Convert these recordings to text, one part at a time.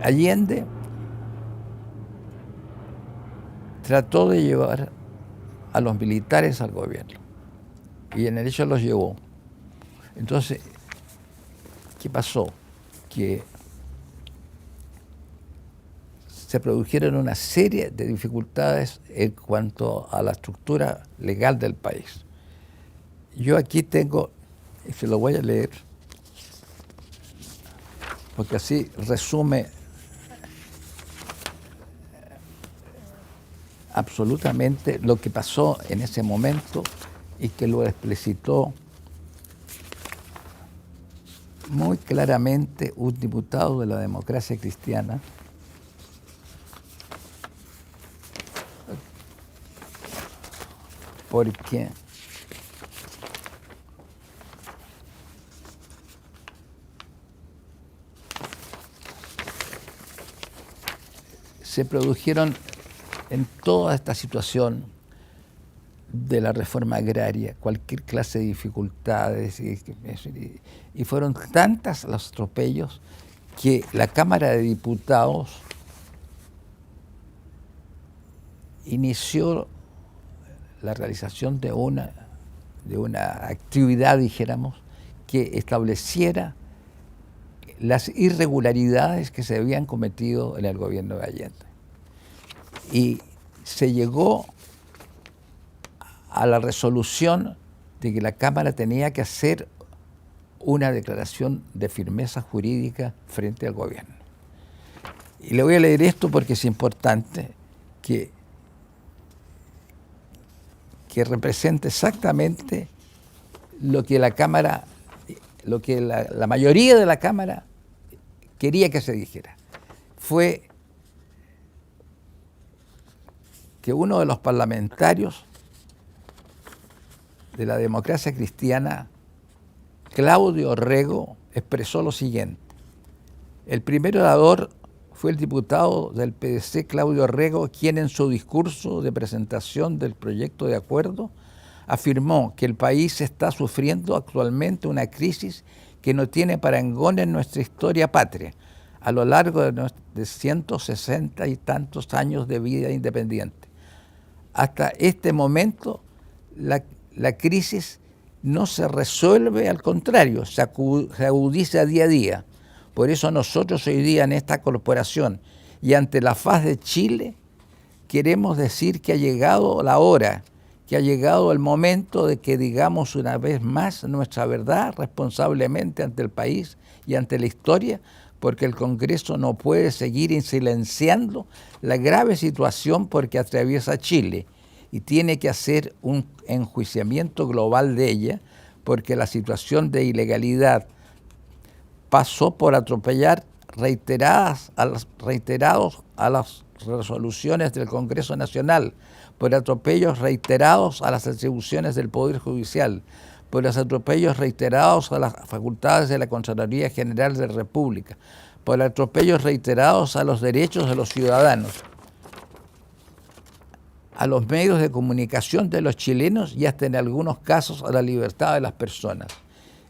Allende trató de llevar a los militares al gobierno y en el hecho los llevó. Entonces, ¿qué pasó? Que se produjeron una serie de dificultades en cuanto a la estructura legal del país. Yo aquí tengo, y se lo voy a leer, porque así resume absolutamente lo que pasó en ese momento y que lo explicitó muy claramente un diputado de la Democracia Cristiana, porque se produjeron en toda esta situación de la reforma agraria cualquier clase de dificultades y fueron tantas los atropellos que la Cámara de Diputados inició la realización de una actividad, dijéramos, que estableciera las irregularidades que se habían cometido en el gobierno de Allende. Y se llegó a la resolución de que la Cámara tenía que hacer una declaración de firmeza jurídica frente al gobierno. Y le voy a leer esto porque es importante que represente exactamente lo que la Cámara, lo que la mayoría de la Cámara quería que se dijera. Fue que uno de los parlamentarios de la Democracia Cristiana, Claudio Rego, expresó lo siguiente. El primer orador fue el diputado del PDC, Claudio Rego, quien en su discurso de presentación del proyecto de acuerdo afirmó que el país está sufriendo actualmente una crisis que no tiene parangón en nuestra historia patria, a lo largo de 160 y tantos años de vida independiente. Hasta este momento, la crisis no se resuelve, al contrario, se agudiza día a día. Por eso nosotros hoy día en esta corporación y ante la faz de Chile queremos decir que ha llegado la hora, que ha llegado el momento de que digamos una vez más nuestra verdad responsablemente ante el país y ante la historia, porque el Congreso no puede seguir silenciando la grave situación porque atraviesa Chile y tiene que hacer un enjuiciamiento global de ella, porque la situación de ilegalidad pasó por atropellar reiterados a las resoluciones del Congreso Nacional, por atropellos reiterados a las atribuciones del Poder Judicial, por los atropellos reiterados a las facultades de la Contraloría General de la República, por atropellos reiterados a los derechos de los ciudadanos, a los medios de comunicación de los chilenos y hasta en algunos casos a la libertad de las personas.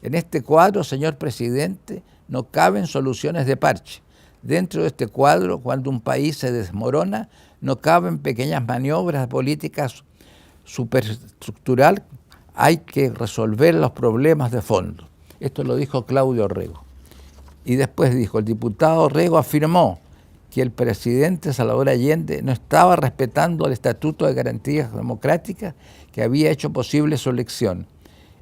En este cuadro, señor presidente, no caben soluciones de parche. Dentro de este cuadro, cuando un país se desmorona, no caben pequeñas maniobras políticas superestructural, hay que resolver los problemas de fondo. Esto lo dijo Claudio Rego. Y después dijo, el diputado Rego afirmó que el presidente Salvador Allende no estaba respetando el Estatuto de Garantías Democráticas que había hecho posible su elección.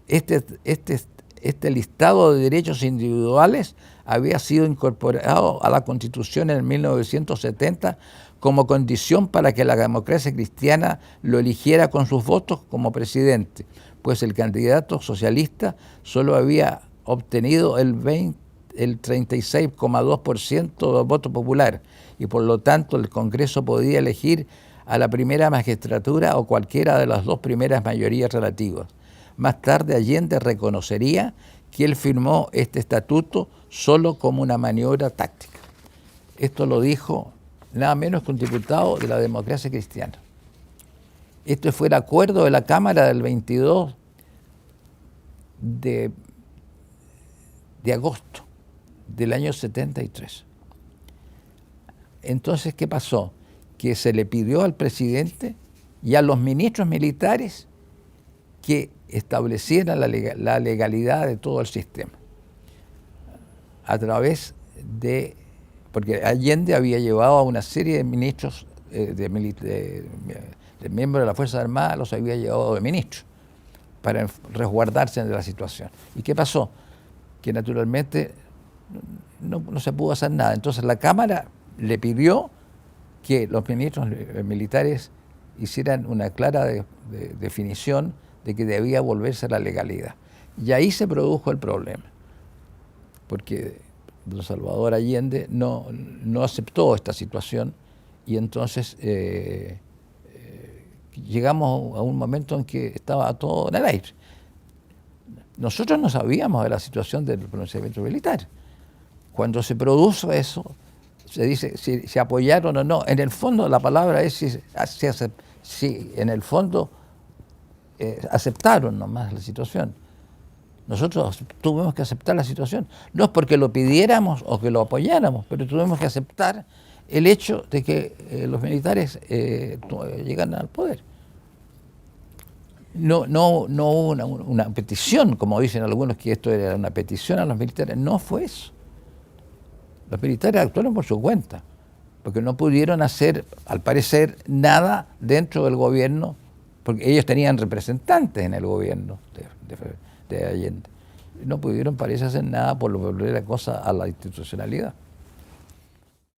Este listado de derechos individuales había sido incorporado a la Constitución en 1970 como condición para que la Democracia Cristiana lo eligiera con sus votos como presidente, pues el candidato socialista solo había obtenido el 36,2% del voto popular y por lo tanto el Congreso podía elegir a la primera magistratura o cualquiera de las dos primeras mayorías relativas. Más tarde Allende reconocería que él firmó este estatuto solo como una maniobra táctica. Esto lo dijo nada menos que un diputado de la Democracia Cristiana. Este fue el acuerdo de la Cámara del 22 de agosto del año 73. Entonces, ¿qué pasó? Que se le pidió al presidente y a los ministros militares que establecieran la legalidad de todo el sistema a través de, porque Allende había llevado a una serie de ministros, de miembros de la Fuerza Armada, los había llevado de ministros para resguardarse de la situación. ¿Y qué pasó? Que naturalmente no se pudo hacer nada. Entonces la Cámara le pidió que los ministros militares hicieran una clara definición de que debía volverse a la legalidad. Y ahí se produjo el problema, porque don Salvador Allende no aceptó esta situación y entonces llegamos a un momento en que estaba todo en el aire. Nosotros no sabíamos de la situación del pronunciamiento militar. Cuando se produjo eso, se dice si se apoyaron o no. En el fondo la palabra es si en el fondo aceptaron nomás la situación. Nosotros tuvimos que aceptar la situación. No es porque lo pidiéramos o que lo apoyáramos, pero tuvimos que aceptar el hecho de que los militares llegaran al poder. No hubo una petición, como dicen algunos que esto era una petición a los militares. No fue eso. Los militares actuaron por su cuenta, porque no pudieron hacer, al parecer, nada dentro del gobierno, porque ellos tenían representantes en el gobierno de Allende. No pudieron, parece, hacer nada por volver la cosa a la institucionalidad.